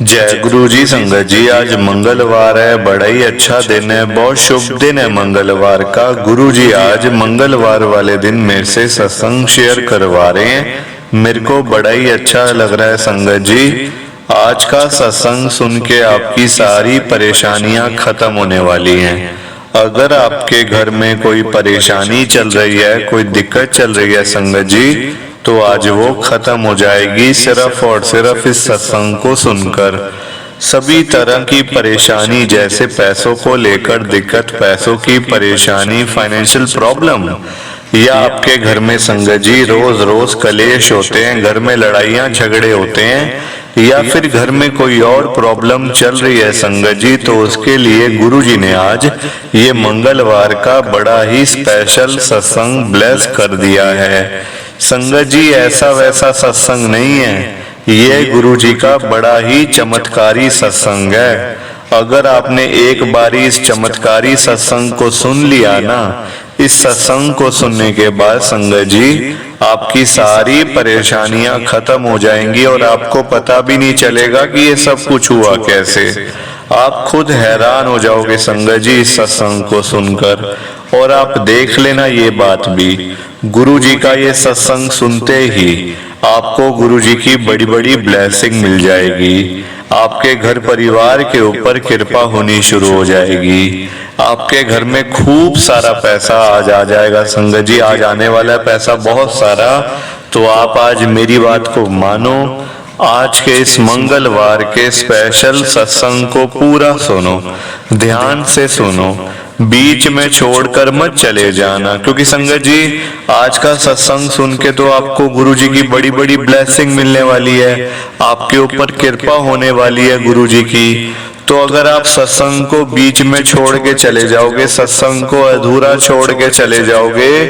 जय गुरु जी। संगत जी, आज मंगलवार है, बड़ा ही अच्छा दिन है, बहुत शुभ दिन है मंगलवार का। गुरु जी आज मंगलवार वाले दिन मेरे से सत्संग शेयर करवा रहे हैं। मेरे को बड़ा ही अच्छा लग रहा है संगत जी। आज का सत्संग सुन के आपकी सारी परेशानियां खत्म होने वाली हैं। अगर आपके घर में कोई परेशानी चल रही है, कोई दिक्कत चल रही है संगत जी, तो आज वो खत्म हो जाएगी सिर्फ और सिर्फ इस सत्संग को सुनकर। सभी तरह की परेशानी, जैसे पैसों को लेकर दिक्कत, पैसों की परेशानी, फाइनेंशियल प्रॉब्लम, या आपके घर में संगत जी रोज रोज कलेश होते हैं, घर में लड़ाइयां झगड़े होते हैं, या फिर घर में कोई और प्रॉब्लम चल रही है संगत जी, तो उसके लिए गुरु जी ने आज ये मंगलवार का बड़ा ही स्पेशल सत्संग ब्लेस कर दिया है। संगत जी ऐसा वैसा सत्संग नहीं है, ये गुरु जी का बड़ा ही चमत्कारी सत्संग है। अगर आपने एक बारी इस चमत्कारी सत्संग को सुन लिया ना, इस सत्संग को सुनने के बाद संगत जी आपकी सारी परेशानियां खत्म हो जाएंगी और आपको पता भी नहीं चलेगा कि ये सब कुछ हुआ कैसे। आप खुद हैरान हो जाओगे संगत जी इस सत्संग को सुनकर। और आप देख लेना ये बात भी, गुरु जी का ये सत्संग सुनते ही आपको गुरु जी की बड़ी बड़ी ब्लेसिंग मिल जाएगी। आपके घर परिवार के ऊपर कृपा होनी शुरू हो जाएगी। आपके घर में खूब सारा पैसा आज आ जाएगा संगत जी, आज आने वाला है पैसा बहुत सारा। तो आप आज मेरी बात को मानो, आज के इस मंगलवार के स्पेशल सत्संग को पूरा सुनो, ध्यान से सुनो, बीच में छोड़कर मत चले जाना। क्योंकि संगत जी आज का सत्संग सुन के तो आपको गुरु जी की बड़ी बड़ी ब्लेसिंग मिलने वाली है, आपके ऊपर कृपा होने वाली है गुरु जी की। तो अगर आप सत्संग को बीच में छोड़ के चले जाओगे, सत्संग को अधूरा छोड़ के चले जाओगे,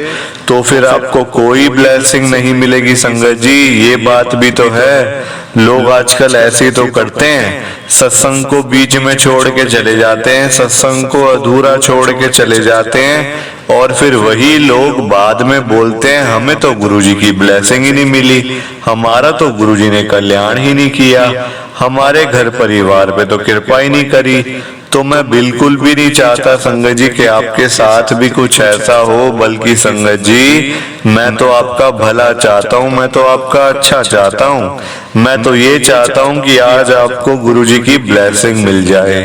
तो फिर आपको कोई ब्लेसिंग नहीं मिलेगी संगत जी। ये बात भी तो है, लोग आजकल ऐसे ही तो करते हैं, सत्संग को बीच में छोड़ के चले जाते हैं, सत्संग को अधूरा छोड़ के चले जाते हैं, और फिर वही लोग बाद में बोलते हैं हमें तो गुरुजी की ब्लेसिंग ही नहीं मिली, हमारा तो गुरुजी ने कल्याण ही नहीं किया, हमारे घर परिवार पे तो कृपा ही नहीं करी। तो मैं बिल्कुल भी नहीं चाहता संगत जी कि आपके साथ भी कुछ ऐसा हो, बल्कि संगत जी मैं तो आपका भला चाहता हूँ, मैं तो आपका अच्छा चाहता हूँ। मैं तो ये चाहता हूँ कि आज आपको गुरुजी की ब्लेसिंग मिल जाए,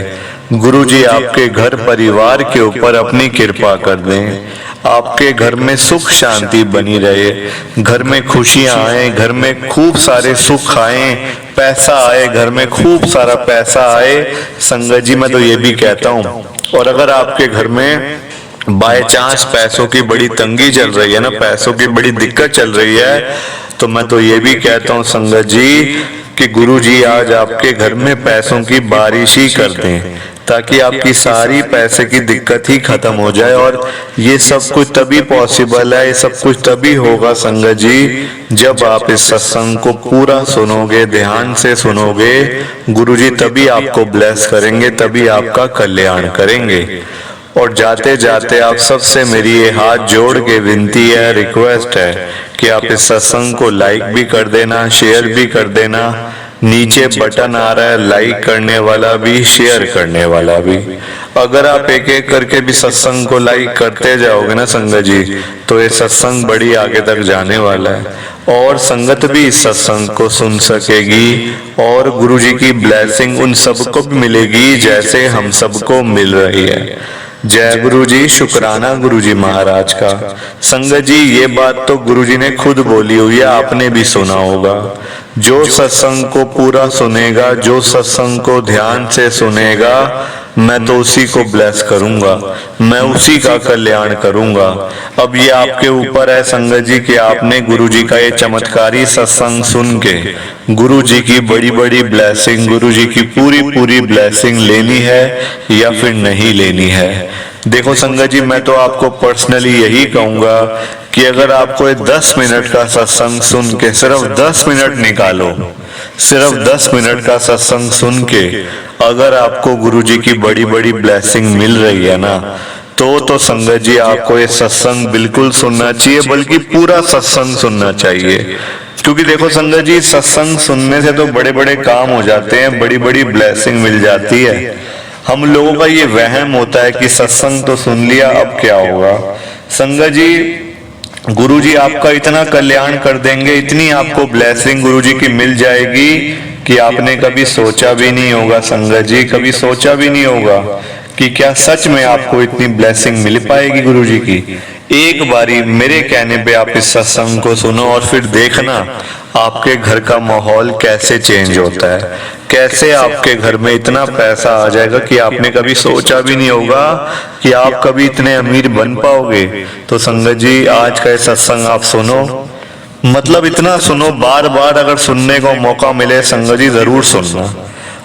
गुरुजी आपके घर परिवार के ऊपर अपनी कृपा कर दें, आपके घर में सुख शांति बनी रहे, घर में खुशियां आए, घर में खूब सारे सुख आए, पैसा आए, घर में खूब सारा पैसा आए। संगत जी मैं तो ये भी कहता हूँ, और अगर आपके घर में बाय चांस पैसों की बड़ी तंगी चल रही है ना, पैसों की बड़ी दिक्कत चल रही है, तो मैं तो ये भी कहता हूँ संगत जी कि गुरु जी आज आपके घर में पैसों की बारिश ही कर दें, ताकि आपकी सारी पैसे की दिक्कत ही खत्म हो जाए। और ये सब कुछ तभी पॉसिबल है, ये सब कुछ तभी होगा संगत जी जब आप इस सत्संग को पूरा सुनोगे, ध्यान से सुनोगे। गुरुजी तभी आपको ब्लेस करेंगे, तभी आपका कल्याण करेंगे। और जाते जाते आप सबसे मेरी ये हाथ जोड़ के विनती है, रिक्वेस्ट है कि आप इस सत्संग को लाइक भी कर देना, शेयर भी कर देना। नीचे बटन आ रहा है लाइक करने वाला भी, शेयर करने वाला भी। अगर आप एक एक करके भी सत्संग को लाइक करते जाओगे ना संगत जी, तो ये सत्संग बड़ी आगे तक जाने वाला है और संगत भी इस सत्संग को सुन सकेगी, और गुरु जी की ब्लेसिंग उन सबको भी मिलेगी जैसे हम सबको मिल रही है। जय गुरु जी, शुक्राना गुरु जी महाराज का। संगत जी ये बात तो गुरु जी ने खुद बोली हुई है, आपने भी सुना होगा। जो सत्संग को पूरा सुनेगा, जो सत्संग को ध्यान से सुनेगा, मैं तो उसी को ब्लेस करूंगा, मैं उसी का कल्याण करूंगा। अब ये आपके ऊपर है संगत जी कि आपने गुरु जी का ये चमत्कारी सत्संग सुन के गुरु जी की बड़ी बड़ी ब्लेसिंग, गुरु जी की पूरी पूरी ब्लेसिंग लेनी है या फिर नहीं लेनी है। देखो संगत जी मैं तो आपको पर्सनली यही कहूंगा कि अगर आपको 10 मिनट का सत्संग सुन के, सिर्फ 10 मिनट निकालो, सिर्फ 10 मिनट का सत्संग सुन के अगर आपको गुरुजी की बड़ी बड़ी ब्लेसिंग मिल रही है ना, तो संगत जी आपको ये सत्संग बिल्कुल सुनना चाहिए, बल्कि पूरा सत्संग सुनना चाहिए। क्योंकि देखो संगत जी, सत्संग सुनने से तो बड़े बड़े काम हो जाते हैं, बड़ी बड़ी ब्लेसिंग मिल जाती है। हम लोगों का ये वहम होता है कि सत्संग तो सुन लिया, अब क्या होगा। संगत जी, गुरुजी आपका इतना कल्याण कर देंगे, इतनी आपको ब्लेसिंग गुरुजी की मिल जाएगी कि आपने कभी सोचा भी नहीं होगा। संगत जी, कभी सोचा भी नहीं होगा कि क्या सच में आपको इतनी ब्लेसिंग मिल पाएगी गुरुजी की। एक बारी मेरे कहने पे आप इस सत्संग को सुनो और फिर देखना आपके घर का माहौल कैसे चेंज होता है, कैसे आपके घर में इतना पैसा आ जाएगा कि आपने कभी सोचा भी नहीं होगा कि आप कभी इतने अमीर बन पाओगे। तो संगत जी, आज का सत्संग आप सुनो, मतलब इतना सुनो, बार बार अगर सुनने को मौका मिले संगत जी जरूर सुनना,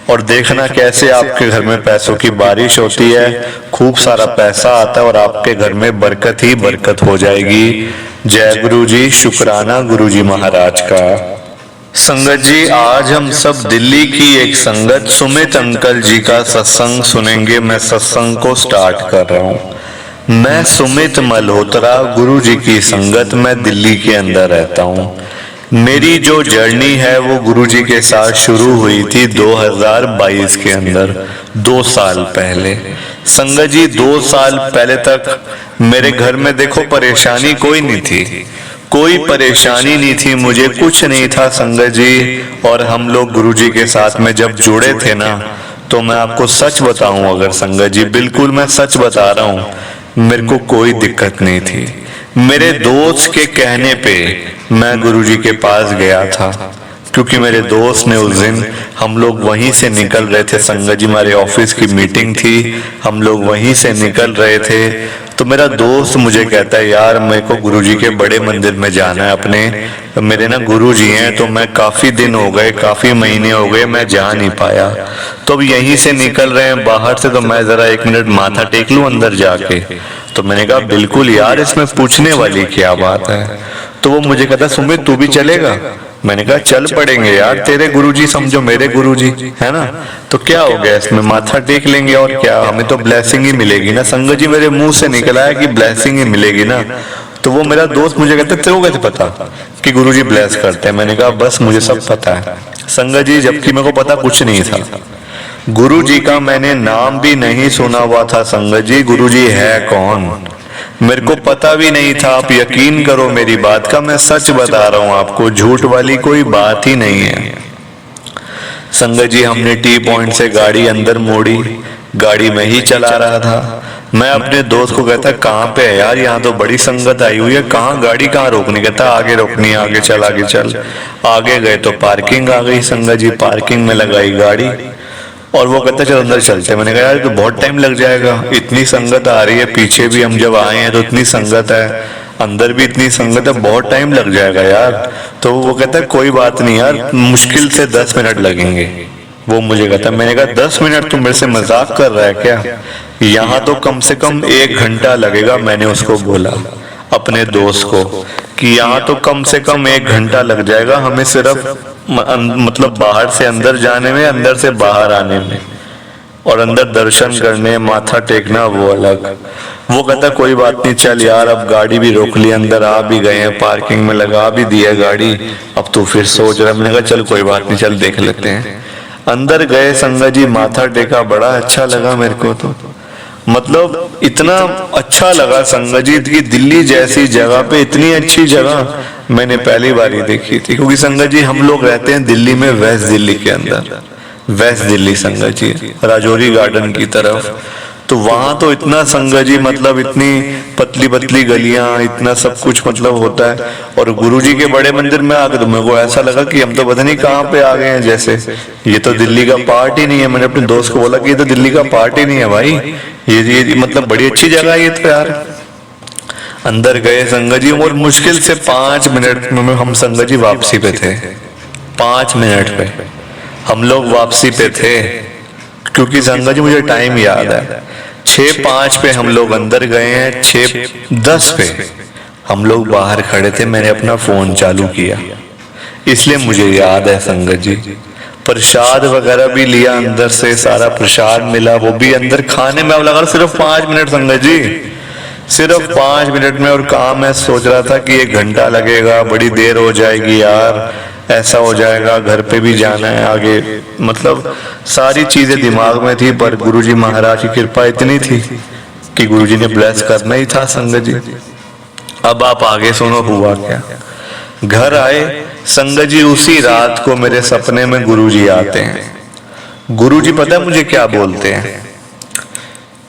और देखना कैसे आपके घर में पैसों की बारिश होती है, खूब सारा पैसा आता है और आपके घर में बरकत ही बरकत हो जाएगी। जय गुरु जी, शुक्राना गुरु जी महाराज का। संगत जी, आज हम सब दिल्ली की एक संगत सुमित अंकल जी का सत्संग सुनेंगे। मैं सत्संग को स्टार्ट कर रहा हूँ। मैं सुमित मल्होत्रा, गुरु जी की संगत, मैं दिल्ली के अंदर रहता हूँ। मेरी जो जर्नी है वो गुरुजी के साथ शुरू हुई थी 2022 के अंदर, 2 साल पहले। संगत जी, 2 साल पहले तक मेरे घर में देखो परेशानी कोई नहीं थी, कोई परेशानी नहीं थी, मुझे कुछ नहीं था संगत जी। और हम लोग गुरुजी के साथ में जब जुड़े थे ना, तो मैं आपको सच बताऊं अगर संगत जी, बिल्कुल मैं सच बता रहा हूं, मेरे को कोई दिक्कत नहीं थी। मेरे दोस्त के कहने पे मैं गुरुजी के पास गया था, क्योंकि मेरे दोस्त ने उस दिन, हम लोग वहीं से निकल रहे थे संगत जी, हमारे ऑफिस की मीटिंग थी, हम लोग वहीं से निकल रहे थे। तो मेरा दोस्त मुझे कहता है, यार मेरे को गुरुजी के बड़े मंदिर में जाना है अपने, मेरे ना गुरुजी हैं, तो मैं काफी दिन हो गए, काफी महीने हो गए, मैं जा नहीं पाया। तो अब यहीं से निकल रहे हैं बाहर से, तो मैं जरा 1 मिनट माथा टेक लूं अंदर जाके। तो मैंने कहा बिल्कुल यार, इसमें पूछने वाली क्या बात है। तो वो मुझे कहता, सुमित तू भी चलेगा। मैंने कहा चल पड़ेंगे यार, तेरे गुरुजी समझो मेरे गुरुजी है ना, तो क्या हो गया इसमें, माथा टेक लेंगे और क्या, हमें तो ब्लेसिंग ही मिलेगी ना। संगत जी, मेरे मुंह से निकला है कि ब्लेसिंग ही मिलेगी ना। तो वो मेरा दोस्त मुझे कहता, तेरे को कैसे पता कि गुरुजी ब्लेस करते हैं। मैंने कहा बस मुझे सब पता है संगत जी, जबकि मेरे को पता कुछ नहीं था। गुरु जी का मैंने नाम भी नहीं सुना हुआ था संगत जी, गुरु जी है कौन मेरे को पता भी नहीं था। आप यकीन करो मेरी बात का, मैं सच बता रहा हूं आपको, झूठ वाली कोई बात ही नहीं है। संगत जी, हमने टी पॉइंट से गाड़ी अंदर मोड़ी, गाड़ी में ही चला रहा था। मैं अपने दोस्त को कहता, कहाँ पे है यार, यहाँ तो बड़ी संगत आई हुई है, कहाँ गाड़ी कहाँ रोकनी। कहता आगे रोकनी, आगे चल आगे चल। आगे गए तो पार्किंग आ गई संगत जी, पार्किंग में लगाई गाड़ी और वो कहता चल अंदर चलते। मैंने कहा यार तो बहुत टाइम लग जाएगा, इतनी संगत आ रही है, पीछे भी हम जब आए हैं तो इतनी संगत है, अंदर भी इतनी संगत है, बहुत टाइम लग जाएगा यार। तो वो कहता है कोई बात नहीं यार, मुश्किल से 10 मिनट लगेंगे। वो मुझे कहता, मैंने कहा 10 मिनट तुम मेरे से मजाक कर रहा है क्या, यहाँ तो कम से कम 1 घंटा लगेगा। मैंने उसको बोला अपने दोस्त को कि यहाँ तो कम से कम 1 घंटा लग जाएगा हमें, सिर्फ मतलब बाहर से अंदर जाने में, अंदर से बाहर आने में, और अंदर दर्शन करने, माथा टेकना वो अलग। वो कहता कोई बात नहीं चल यार, अब गाड़ी भी रोक ली, अंदर आ भी गए हैं, पार्किंग में लगा भी दी है गाड़ी, अब तू फिर सोच रहा। मैंने कहा चल कोई बात नहीं, चल देख लेते हैं। अंदर गए संगत जी, माथा टेका, बड़ा अच्छा लगा मेरे को। तो मतलब इतना अच्छा लगा संगत जी कि दिल्ली जैसी जगह पे इतनी अच्छी जगह मैंने पहली बार ही देखी थी। क्योंकि संगत जी हम लोग रहते हैं दिल्ली में, वेस्ट दिल्ली के अंदर, वेस्ट दिल्ली संगत जी, राजौरी गार्डन की तरफ। तो वहां तो इतना संगत जी, मतलब इतनी पतली पतली गलियां, इतना सब कुछ मतलब होता है। और गुरुजी के बड़े मंदिर में आके तो मेरे को ऐसा लगा कि हम तो पता नहीं कहाँ पे आ गए हैं, जैसे ये तो दिल्ली का पार्ट ही नहीं है। मैंने अपने दोस्त को बोला कि ये तो दिल्ली का पार्ट ही नहीं है भाई, ये मतलब बड़ी अच्छी जगह है ये तो यार। अंदर गए संगत जी, और मुश्किल से 5 मिनट में हम संगत जी वापसी पे थे। 5 मिनट पे हम लोग वापसी पे थे, क्योंकि संगत जी मुझे टाइम याद है, 6:05 पे हम लोग अंदर गए हैं, 6:10 पे हम लोग बाहर खड़े थे। मैंने अपना फोन चालू किया, इसलिए मुझे याद है संगत जी। प्रसाद वगैरह भी लिया, अंदर से सारा प्रसाद मिला, वो भी अंदर खाने में। अब लगा सिर्फ 5 मिनट संगत जी, सिर्फ 5 मिनट में। और काम मैं सोच रहा था कि 1 घंटा लगेगा, बड़ी देर हो जाएगी यार, ऐसा हो जाएगा, घर पे भी जाना है आगे, मतलब सारी चीजें दिमाग में थी। पर गुरुजी महाराज की कृपा इतनी थी कि गुरुजी ने ब्लेस करना ही था संगत जी। अब आप आगे सुनो हुआ क्या। घर आए संगत जी, उसी रात को मेरे सपने में गुरुजी आते हैं। गुरुजी पता है मुझे क्या बोलते हैं,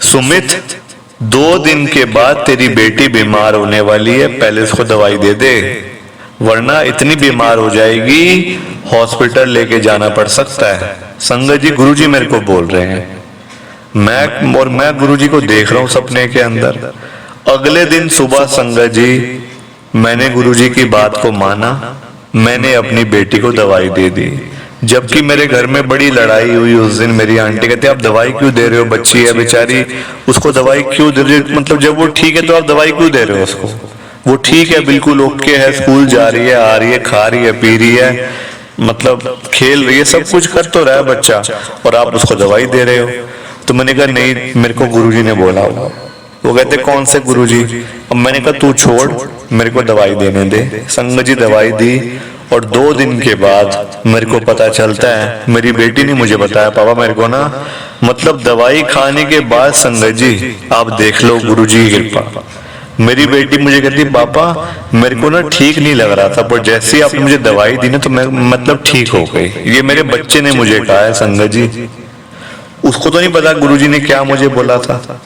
सुमित 2 दिन के बाद तेरी बेटी बीमार होने वाली है, पहले उसको दवाई दे दे, वरना इतनी बीमार हो जाएगी हॉस्पिटल लेके जाना पड़ सकता है। संगत जी गुरुजी मेरे को बोल रहे हैं, मैं गुरुजी को देख रहा हूं सपने के अंदर। अगले दिन सुबह संगत जी मैंने गुरुजी की बात को माना, मैंने अपनी बेटी को दवाई दे दी। जबकि मेरे घर में बड़ी लड़ाई हुई उस दिन। मेरी आंटी कहती आप दवाई क्यों दे रहे हो, बच्ची है बेचारी, उसको दवाई क्यों दे रहे हो, मतलब जब वो ठीक है तो आप दवाई क्यों दे रहे हो उसको, वो ठीक है, बिल्कुल ओके है, स्कूल जा रही है, आ रही है, खा रही है, पी रही है, मतलब खेल रही है, सब कुछ कर तो रहा है बच्चा, और आप उसको दवाई दे रहे हो। तो मैंने कहा नहीं, मेरे को गुरुजी ने बोला होगा। वो कहते कौन से गुरुजी। अब मैंने कहा तू छोड़, मेरे को दवाई देने दे। संगत जी दवाई दी, और 2 दिन के बाद मेरे को पता चलता है, मेरी बेटी ने मुझे बताया पापा मेरे को ना, मतलब दवाई खाने के बाद संगत जी आप देख लो गुरुजी की कृपा, मेरी बेटी मुझे कहती पापा मेरे को ना ठीक नहीं लग रहा था, पर जैसे ही आपने मुझे दवाई दी ना तो मैं मतलब ठीक हो गई। ये मेरे बच्चे ने मुझे कहा है संगत जी, उसको तो नहीं पता गुरुजी ने क्या मुझे बोला था,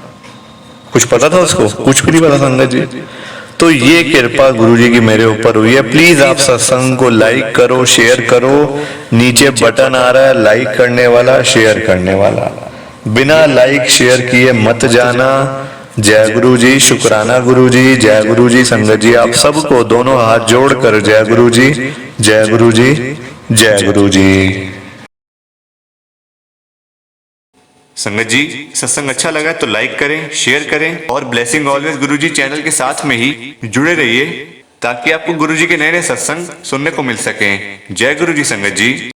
कुछ पता था उसको, कुछ भी नहीं पता संगत जी। तो ये कृपा गुरुजी की मेरे ऊपर हुई है। प्लीज आप सत्संग को लाइक करो, शेयर करो, नीचे बटन आ रहा है लाइक करने वाला, शेयर करने वाला, बिना लाइक शेयर किए मत जाना। जय गुरु जी, शुक्राना गुरु जी, जय गुरु जी। संगत जी आप सबको दोनों हाथ जोड़कर जय गुरु जी, जय गुरु जी, जय गुरु जी। संगत जी सत्संग अच्छा लगा तो लाइक करें, शेयर करें, और ब्लेसिंग ऑलवेज गुरुजी चैनल के साथ में ही जुड़े रहिए, ताकि आपको गुरुजी के नए नए सत्संग सुनने को मिल सकें। जय गुरु जी संगत जी।